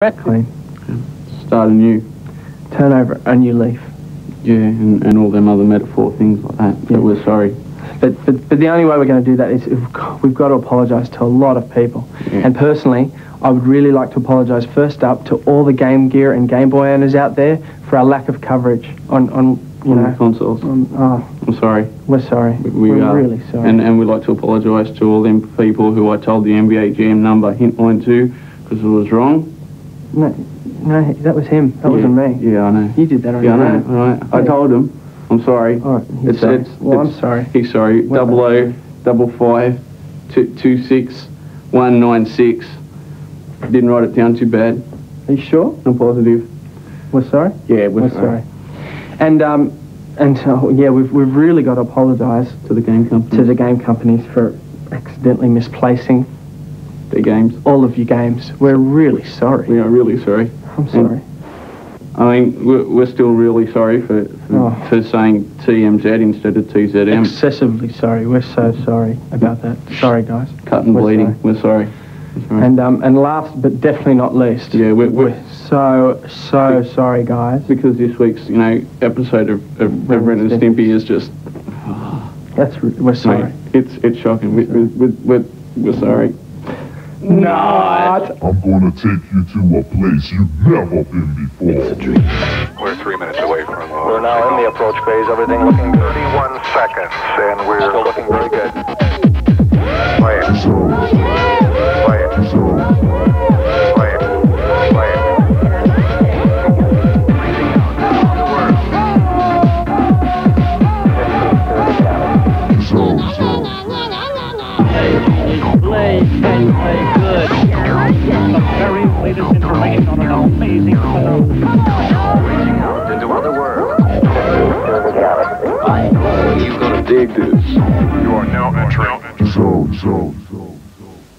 Clean. Start anew. Turn over a new leaf. Yeah, and all them other metaphor things like that. Yeah. But we're sorry. But the only way we're going to do that is we've got to apologise to a lot of people. Yeah. And personally, I would really like to apologise first up to all the Game Gear and Game Boy owners out there for our lack of coverage on the consoles. I'm sorry. We're sorry. We're really sorry. And we'd like to apologise to all them people who I told the NBA GM number hint line to because it was wrong. No, that was him. That wasn't me. Yeah, I know. You did that on your your own. own. Right. I told him. I'm sorry. All right. I'm sorry. He's sorry. 0055 226 196. Didn't write it down too bad. Are you sure? I'm positive. We're sorry? Yeah, we're sorry. And yeah, we've really got to apologise To the game company. to the game companies for accidentally misplacing Their games. all of your games. We're really sorry. We are really sorry. I'm sorry. I mean, we're still really sorry for saying TMZ instead of TZM. Excessively sorry. We're so sorry about that. Sorry, guys. Cut and We're bleeding. sorry. We're sorry. And last but definitely not least, Yeah, we're so sorry, guys. because this week's episode of Ren and Stimpy is just We're sorry. mate, it's shocking. We're sorry. Not. I'm gonna take you to a place you've never been before. It's a dream. We're 3 minutes away from... We're now in the approach phase. Everything looking good. 31 seconds, and we're... Still looking very good. Play it. Play it. Play it. Play it. Play good. The very latest information on an amazing phenomenon. Into other worlds. You're gonna dig this. You are now entering...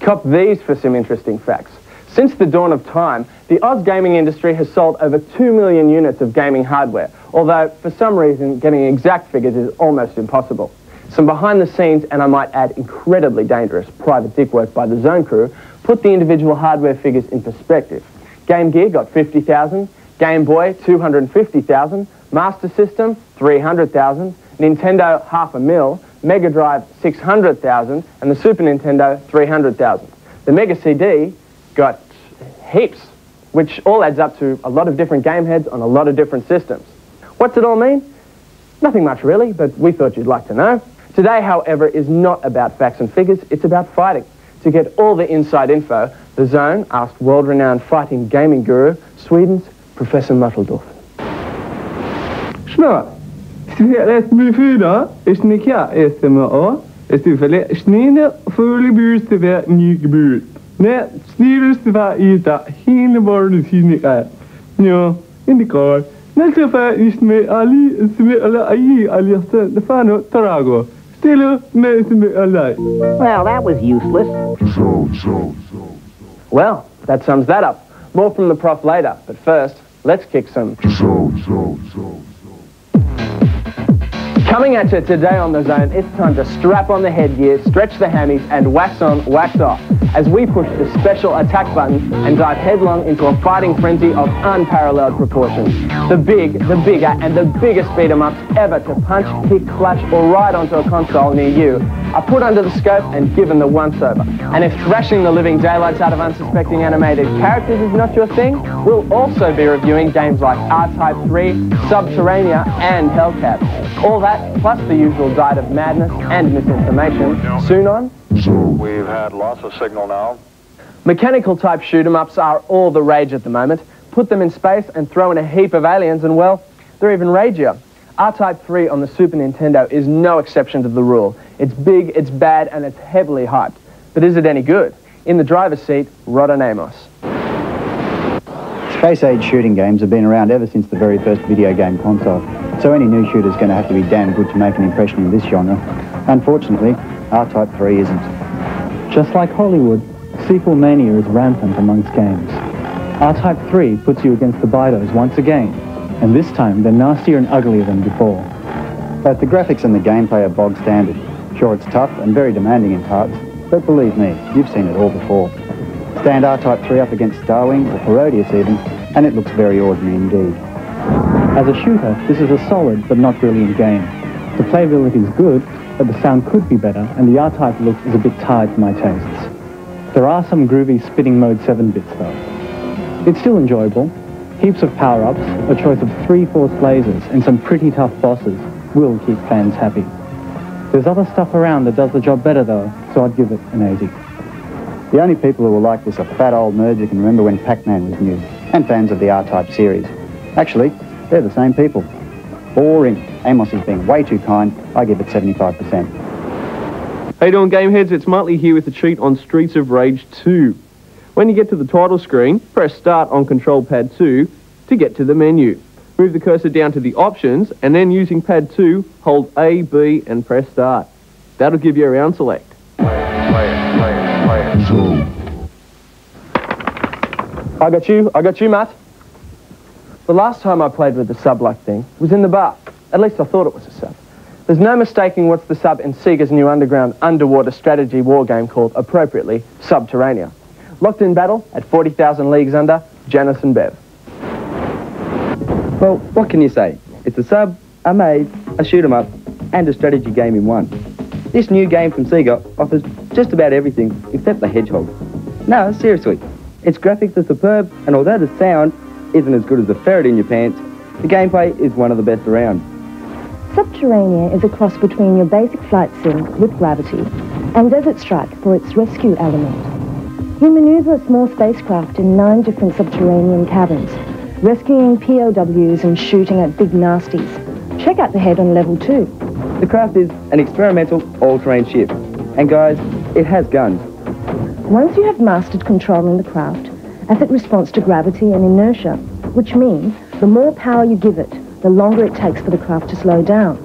Cop these for some interesting facts. Since the dawn of time, the Oz gaming industry has sold over 2 million units of gaming hardware, although for some reason getting exact figures is almost impossible. Some behind the scenes, and I might add incredibly dangerous, private dick work by the Zone crew put the individual hardware figures in perspective. Game Gear got 50,000, Game Boy 250,000, Master System 300,000, Nintendo 500,000, Mega Drive 600,000, and the Super Nintendo 300,000. The Mega CD got heaps, which all adds up to a lot of different game heads on a lot of different systems. What's it all mean? Nothing much really, but we thought you'd like to know. Today, however, is not about facts and figures, it's about fighting. To get all the inside info, the Zone asked world-renowned fighting gaming guru, Sweden's Professor Mutteldorf. Snart. Rätt blir fyra, snicka SMA, istället snina förebus till vär nygebut. Nej, snirus till vär ita, hinner bara du snicka. Ja, inte klar. Nästa för isme ali, sme alla ayi aliasta, defano tarago. Still med sme alla. Well, that was useless. Well, that sums that up. More from the prof later, but first, let's kick some. Coming at you today on The Zone, it's time to strap on the headgear, stretch the hammies, and wax on, wax off, as we push the special attack button and dive headlong into a fighting frenzy of unparalleled proportions. The bigger, and the biggest beat-em-ups ever to punch, kick, clash, or ride onto a console near you are put under the scope and given the once-over. And if thrashing the living daylights out of unsuspecting animated characters is not your thing, we'll also be reviewing games like R-Type 3, Subterranea, and Hellcat. All that, plus the usual diet of madness and misinformation, soon on. We've had loss of signal now. Mechanical type shoot-em-ups are all the rage at the moment. Put them in space and throw in a heap of aliens and, well, they're even ragier. R-Type 3 on the Super Nintendo is no exception to the rule. It's big, it's bad, and it's heavily hyped. But is it any good? In the driver's seat, Rodon Amos. Space-age shooting games have been around ever since the very first video game console, so any new shooter's going to have to be damn good to make an impression in this genre. Unfortunately, R-Type 3 isn't. Just like Hollywood, sequel mania is rampant amongst games. R-Type 3 puts you against the Bidos once again, and this time they're nastier and uglier than before. Both the graphics and the gameplay are bog standard. Sure, it's tough and very demanding in parts, but believe me, you've seen it all before. Stand R-Type 3 up against Starwing or Parodius even, and it looks very ordinary indeed. As a shooter, this is a solid but not brilliant game. The playability is good, but the sound could be better, and the R-Type look is a bit tired for my tastes. There are some groovy spitting mode 7-bits though. It's still enjoyable. Heaps of power-ups, a choice of 3 force lasers, and some pretty tough bosses will keep fans happy. There's other stuff around that does the job better though, so I'd give it an 80. The only people who will like this are fat old nerds who can remember when Pac-Man was new, and fans of the R-Type series. Actually, they're the same people. Boring. Amos is being way too kind. I give it 75%. How you doing, Gameheads? It's Muttley here with a treat on Streets of Rage 2. When you get to the title screen, press Start on Control Pad 2 to get to the menu. Move the cursor down to the options, and then using Pad 2, hold A, B, and press Start. That'll give you a round select. I got you, Matt. The last time I played with the sub-like thing was in the bar. At least I thought it was a sub. There's no mistaking what's the sub in Sega's new underground underwater strategy war game called, appropriately, Subterranea. Locked in battle at 40,000 leagues under, Janice and Bev. Well, what can you say? It's a sub, a maze, a shoot-'em-up, and a strategy game in one. This new game from Sega offers just about everything except the hedgehog. No, seriously, its graphics are superb, and although the sound isn't as good as the ferret in your pants, the gameplay is one of the best around. Subterranea is a cross between your basic flight sim with Gravity and Desert Strike for its rescue element. You maneuver a small spacecraft in 9 different subterranean caverns, rescuing POWs and shooting at big nasties. Check out the head on level 2. The craft is an experimental all-terrain ship, and guys, it has guns. Once you have mastered controlling the craft, as it responds to gravity and inertia, which means the more power you give it, the longer it takes for the craft to slow down.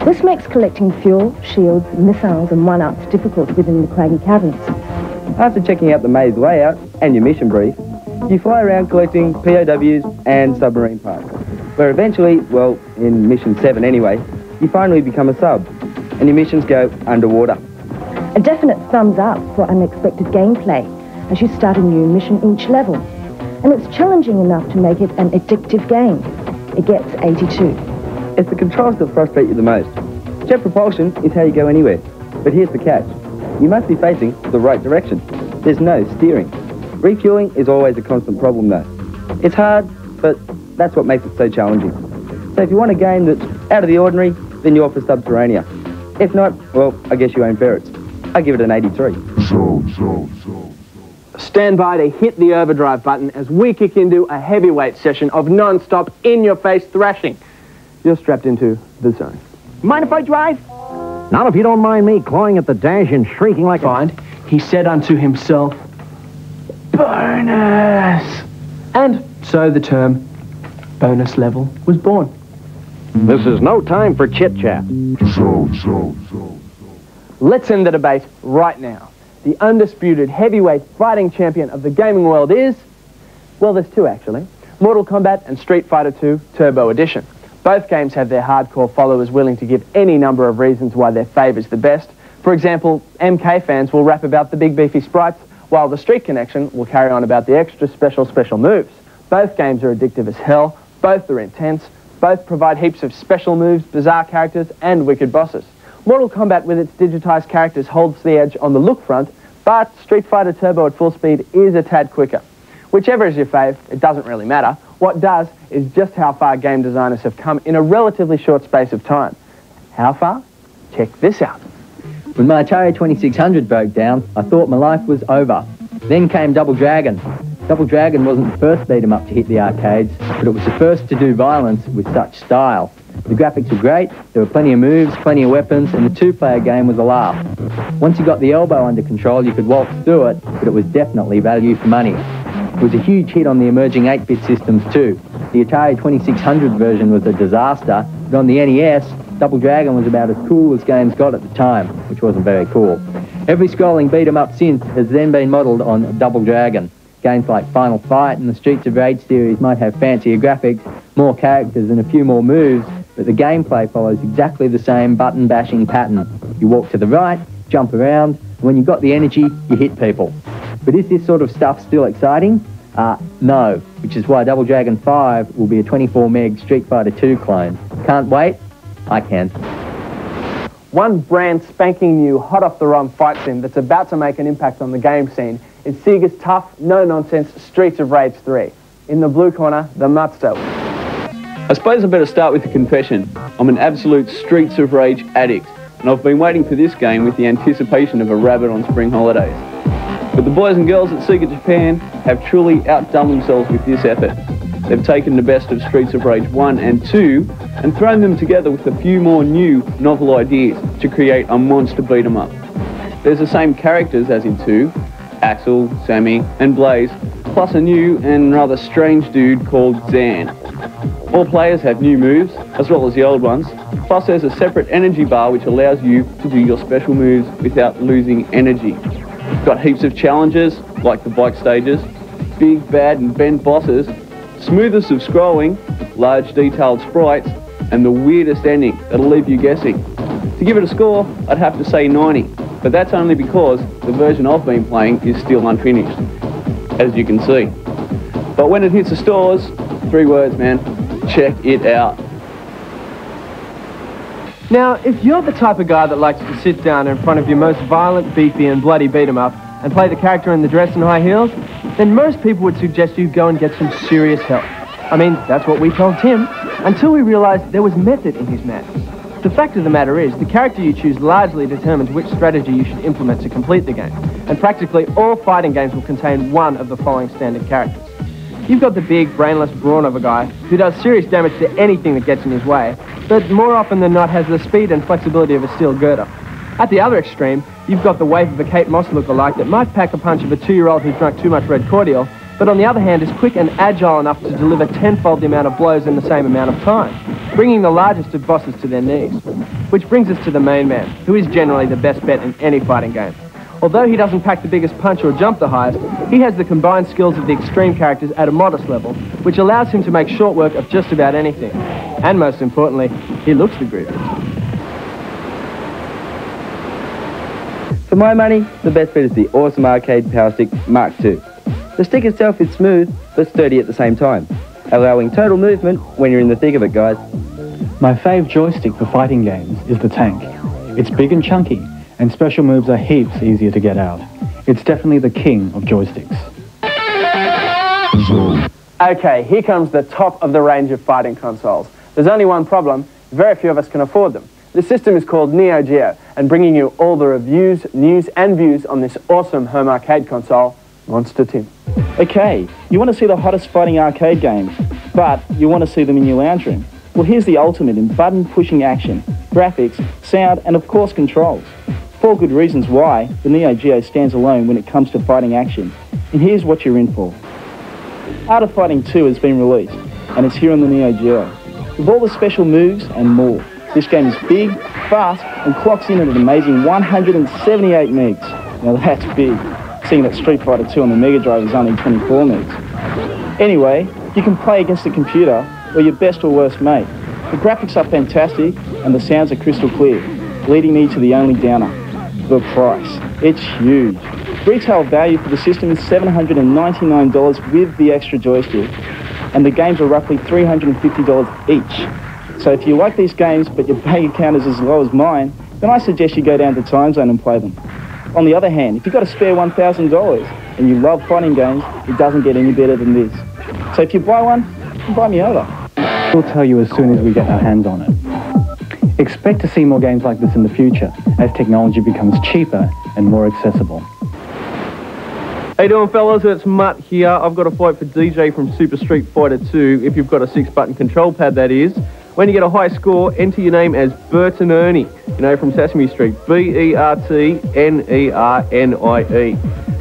This makes collecting fuel, shields, missiles and one-ups difficult within the craggy caverns. After checking out the maze layout and your mission brief, you fly around collecting POWs and submarine parts, where eventually, well, in Mission 7 anyway, you finally become a sub, and your missions go underwater. A definite thumbs up for unexpected gameplay as you start a new mission each level. And it's challenging enough to make it an addictive game. It gets 82. It's the controls that frustrate you the most. Jet propulsion is how you go anywhere. But here's the catch. You must be facing the right direction. There's no steering. Refueling is always a constant problem though. It's hard, but that's what makes it so challenging. So if you want a game that's out of the ordinary, then you're for Subterranea. If not, well, I guess you own ferrets. I give it an 83. Stand by to hit the overdrive button as we kick into a heavyweight session of non-stop, in-your-face thrashing. You're strapped into the zone. Mind if I drive? Not if you don't mind me clawing at the dash and shrieking like Find, he said unto himself, bonus! And so the term bonus level was born. This is no time for chit-chat. Let's end the debate right now. The undisputed heavyweight fighting champion of the gaming world is, well, there's 2 actually, Mortal Kombat and Street Fighter II Turbo Edition. Both games have their hardcore followers willing to give any number of reasons why their favour's the best. For example, MK fans will rap about the big beefy sprites, while the Street Connection will carry on about the extra special moves. Both games are addictive as hell, both are intense, both provide heaps of special moves, bizarre characters and wicked bosses. Mortal Kombat with its digitised characters holds the edge on the look front, but Street Fighter Turbo at full speed is a tad quicker. Whichever is your fave, it doesn't really matter. What does is just how far game designers have come in a relatively short space of time. How far? Check this out. When my Atari 2600 broke down, I thought my life was over. Then came Double Dragon. Double Dragon wasn't the first beat-em-up to hit the arcades, but it was the first to do violence with such style. The graphics were great, there were plenty of moves, plenty of weapons, and the 2-player game was a laugh. Once you got the elbow under control, you could waltz through it, but it was definitely value for money. It was a huge hit on the emerging 8-bit systems too. The Atari 2600 version was a disaster, but on the NES, Double Dragon was about as cool as games got at the time, which wasn't very cool. Every scrolling beat-em-up since has then been modelled on Double Dragon. Games like Final Fight and the Streets of Rage series might have fancier graphics, more characters and a few more moves, but the gameplay follows exactly the same button-bashing pattern. You walk to the right, jump around, and when you've got the energy, you hit people. But is this sort of stuff still exciting? No, which is why Double Dragon 5 will be a 24 meg Street Fighter 2 clone. Can't wait? I can. One brand spanking new, hot off the ROM fight sim that's about to make an impact on the game scene is Sega's tough, no-nonsense Streets of Rage 3. In the blue corner, the Mutsto. I suppose I better start with a confession. I'm an absolute Streets of Rage addict, and I've been waiting for this game with the anticipation of a rabbit on spring holidays. But the boys and girls at Sega Japan have truly outdone themselves with this effort. They've taken the best of Streets of Rage 1 and 2 and thrown them together with a few more new, novel ideas to create a monster beat-em-up. There's the same characters as in 2, Axel, Sammy and Blaze, plus a new and rather strange dude called Zan. All players have new moves, as well as the old ones, plus there's a separate energy bar which allows you to do your special moves without losing energy. Got heaps of challenges, like the bike stages, big, bad and bent bosses, smoothest of scrolling, large detailed sprites, and the weirdest ending that'll leave you guessing. To give it a score, I'd have to say 90, but that's only because the version I've been playing is still unfinished, as you can see. But when it hits the stores, 3 words, man, check it out. Now, if you're the type of guy that likes to sit down in front of your most violent, beefy and bloody beat-em-up and play the character in the dress and high heels, then most people would suggest you go and get some serious help. I mean, that's what we told Tim, until we realized there was method in his madness. The fact of the matter is, the character you choose largely determines which strategy you should implement to complete the game, and practically all fighting games will contain one of the following standard characters. You've got the big, brainless brawn of a guy who does serious damage to anything that gets in his way, but more often than not has the speed and flexibility of a steel girder. At the other extreme, you've got the wave of a Kate Moss lookalike that might pack a punch of a 2-year-old who's drunk too much red cordial, but on the other hand is quick and agile enough to deliver 10-fold the amount of blows in the same amount of time, bringing the largest of bosses to their knees. Which brings us to the main man, who is generally the best bet in any fighting game. Although he doesn't pack the biggest punch or jump the highest, he has the combined skills of the extreme characters at a modest level, which allows him to make short work of just about anything. And most importantly, he looks the grooviest. For my money, the best bet is the awesome arcade Power Stick Mark II. The stick itself is smooth, but sturdy at the same time, allowing total movement when you're in the thick of it, guys. My fave joystick for fighting games is the Tank. It's big and chunky, and special moves are heaps easier to get out. It's definitely the king of joysticks. Okay, here comes the top of the range of fighting consoles. There's only one problem: very few of us can afford them. The system is called Neo Geo, and bringing you all the reviews, news and views on this awesome home arcade console, Monster Tim. Okay, you want to see the hottest fighting arcade games, but you want to see them in your lounge room. Well, here's the ultimate in button-pushing action, graphics, sound and of course controls. 4 good reasons why the Neo Geo stands alone when it comes to fighting action. And here's what you're in for. Art of Fighting 2 has been released, and it's here on the Neo Geo. With all the special moves and more. This game is big, fast, and clocks in at an amazing 178 megs. Now that's big, seeing that Street Fighter 2 on the Mega Drive is only 24 megs. Anyway, you can play against the computer or your best or worst mate. The graphics are fantastic, and the sounds are crystal clear, leading me to the only downer, the price. It's huge. Retail value for the system is $799 with the extra joystick, and the games are roughly $350 each. So if you like these games but your bank account is as low as mine, then I suggest you go down to Time Zone and play them. On the other hand, if you've got a spare $1,000 and you love fighting games, it doesn't get any better than this. So if you buy one, buy me over. We'll tell you as soon as we get our hands on it. Expect to see more games like this in the future as technology becomes cheaper and more accessible. How you doing, fellas? It's Mutt here. I've got a fight for DJ from Super Street Fighter 2, if you've got a 6-button control pad, that is. When you get a high score, enter your name as Bert and Ernie, from Sesame Street, Bertnernie.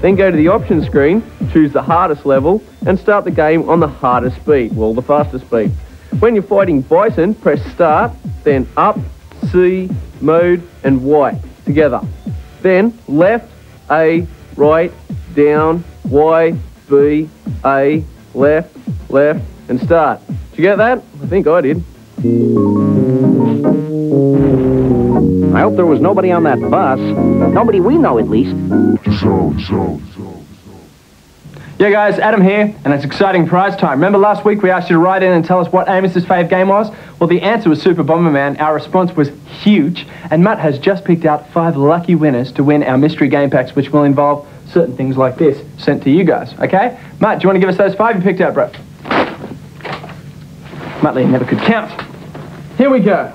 Then go to the options screen, choose the hardest level, and start the game on the hardest speed, well, the fastest speed. When you're fighting Bison, press start, then up, C, mode, and Y together. Then left, A, right, down, Y, B, A, left, and start. Did you get that? I think I did. I hope there was nobody on that bus. Nobody we know, at least. So. Yeah guys, Adam here, and it's exciting prize time. Remember last week we asked you to write in and tell us what Amos's fave game was? Well, the answer was Super Bomberman. Our response was huge, and Matt has just picked out 5 lucky winners to win our mystery game packs, which will involve certain things like this, sent to you guys, okay? Matt, do you want to give us those 5 you picked out, bro? Muttley never could count. Here we go.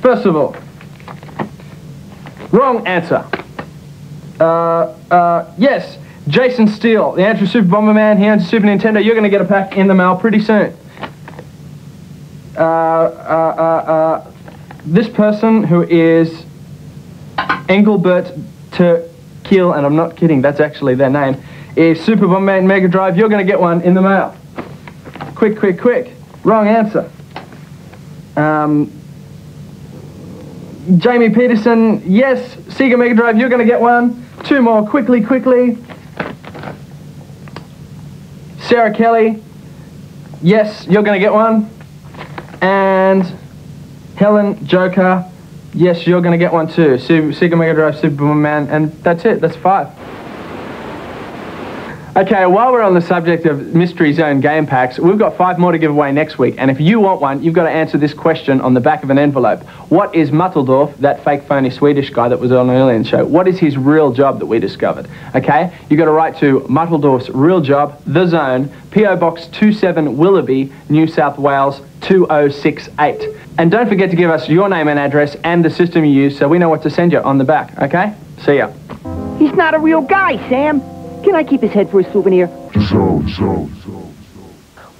First of all, wrong answer. Yes. Jason Steele, the answer is Super Bomberman. He owns a Super Nintendo. You're going to get a pack in the mail pretty soon. This person, who is Engelbert Terkiel, and I'm not kidding, that's actually their name, is Super Bomberman Mega Drive. You're going to get one in the mail. Quick, quick, quick. Wrong answer. Jamie Peterson, yes, Sega Mega Drive. You're going to get one. 2 more, quickly, quickly. Sarah Kelly, yes, you're going to get one. And Helen Joker, yes, you're going to get one too. Sega Mega Drive, Super Bomberman, and that's it, that's 5. Okay, while we're on the subject of Mystery Zone game packs, we've got 5 more to give away next week, and if you want one, you've got to answer this question on the back of an envelope. What is Mutteldorf, that fake phony Swedish guy that was on earlier in the show, what is his real job that we discovered? Okay, you've got to write to Mutteldorf's real job, The Zone, P.O. Box 27 Willoughby, New South Wales 2068. And don't forget to give us your name and address and the system you use so we know what to send you on the back, okay? See ya. He's not a real guy, Sam. Can I keep his head for a souvenir?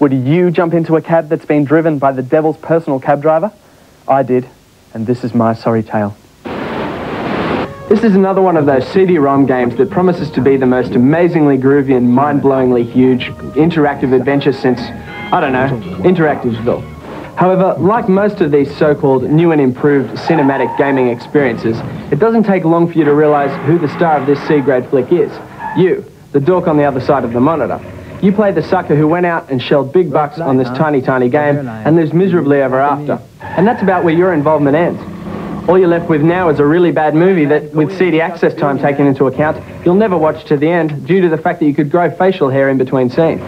Would you jump into a cab that's been driven by the devil's personal cab driver? I did, and this is my sorry tale. This is another one of those CD-ROM games that promises to be the most amazingly groovy and mind-blowingly huge interactive adventure since, I don't know, Interactivesville. However, like most of these so-called new and improved cinematic gaming experiences, it doesn't take long for you to realize who the star of this C-grade flick is. You, the dork on the other side of the monitor. You play the sucker who went out and shelled big bucks on this tiny, tiny game and lives miserably ever after. And that's about where your involvement ends. All you're left with now is a really bad movie that, with CD access time taken into account, you'll never watch to the end due to the fact that you could grow facial hair in between scenes.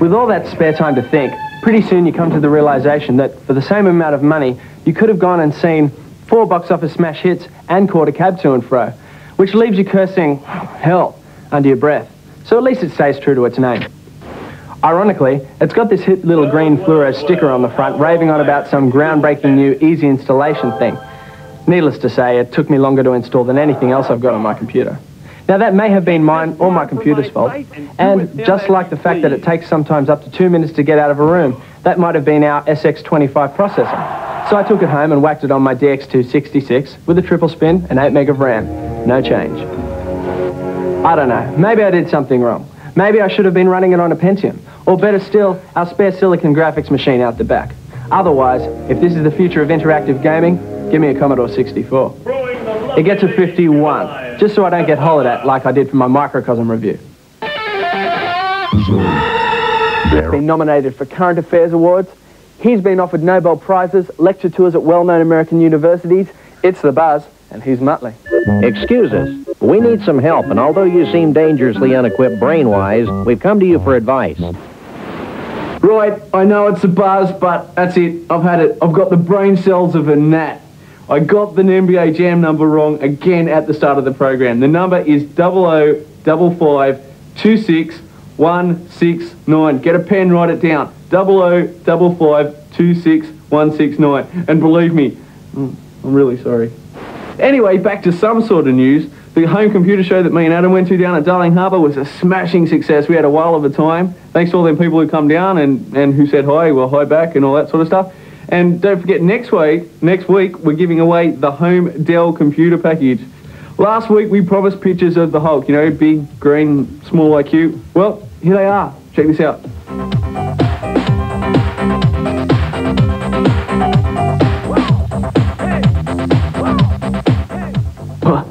With all that spare time to think, pretty soon you come to the realization that for the same amount of money, you could have gone and seen 4 box office smash hits and caught a cab to and fro, which leaves you cursing hell under your breath. So at least it stays true to its name. Ironically, it's got this hip little green fluoro sticker on the front raving on about some groundbreaking new easy installation thing. Needless to say, it took me longer to install than anything else I've got on my computer. Now that may have been mine or my computer's fault, and just like the fact that it takes sometimes up to 2 minutes to get out of a room, that might have been our SX25 processor. So I took it home and whacked it on my DX266 with a triple spin and 8 meg of RAM. No change. I don't know, maybe I did something wrong. Maybe I should have been running it on a Pentium, or better still, our spare silicon graphics machine out the back. Otherwise, if this is the future of interactive gaming, give me a Commodore 64. It gets a 51, just so I don't get hollered at like I did for my Microcosm review. Been nominated for Current Affairs Awards. He's been offered Nobel Prizes, lecture tours at well-known American universities. It's the buzz, and he's Muttley. Excuse us. We need some help, and although you seem dangerously unequipped brain-wise, we've come to you for advice. Right, I know it's a buzz, but that's it. I've had it. I've got the brain cells of a gnat. I got the NBA Jam number wrong again at the start of the program. The number is 0055266169. Get a pen, write it down. 0055266169. And believe me, I'm really sorry. Anyway, back to some sort of news. The home computer show that me and Adam went to down at Darling Harbour was a smashing success. We had a whale of a time. Thanks to all them people who come down and who said hi, well, hi back and all that sort of stuff. And don't forget, next week, we're giving away the Home Dell computer package. Last week, we promised pictures of the Hulk, you know, big, green, small like you. Well, here they are. Check this out.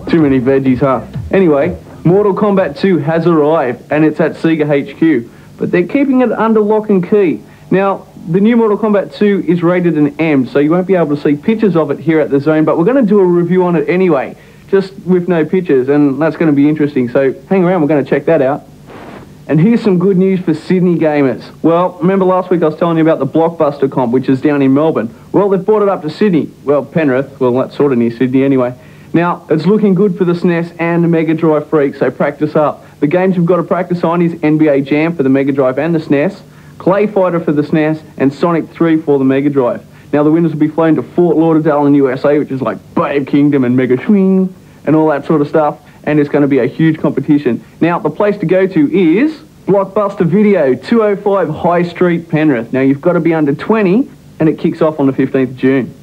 Too many veggies, huh? Anyway, Mortal Kombat 2 has arrived, and it's at Sega HQ. But they're keeping it under lock and key. Now, the new Mortal Kombat 2 is rated an M, so you won't be able to see pictures of it here at the Zone, but we're going to do a review on it anyway, just with no pictures, and that's going to be interesting. So hang around, we're going to check that out. And here's some good news for Sydney gamers. Well, remember last week I was telling you about the Blockbuster comp, which is down in Melbourne. Well, they've brought it up to Sydney. Well, Penrith. Well, that's sort of near Sydney anyway. Now, it's looking good for the SNES and the Mega Drive freaks, so practice up. The games we've got to practice on is NBA Jam for the Mega Drive and the SNES, Clay Fighter for the SNES, and Sonic 3 for the Mega Drive. Now, the winners will be flown to Fort Lauderdale in the USA, which is like Babe Kingdom and Mega Swing and all that sort of stuff, and it's going to be a huge competition. Now, the place to go to is Blockbuster Video, 205 High Street, Penrith. Now, you've got to be under 20, and it kicks off on the 15th of June.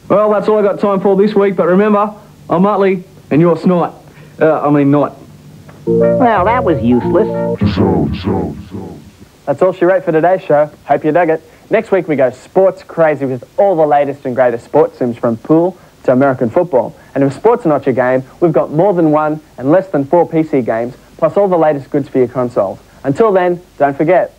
Well, that's all I got time for this week, but remember, I'm Muttley, and you're Snot. Not. Well, that was useless. That's all she wrote for today's show. Hope you dug it. Next week we go sports crazy with all the latest and greatest sports sims from pool to American football. And if sports are not your game, we've got more than 1 and less than 4 PC games, plus all the latest goods for your consoles. Until then, don't forget.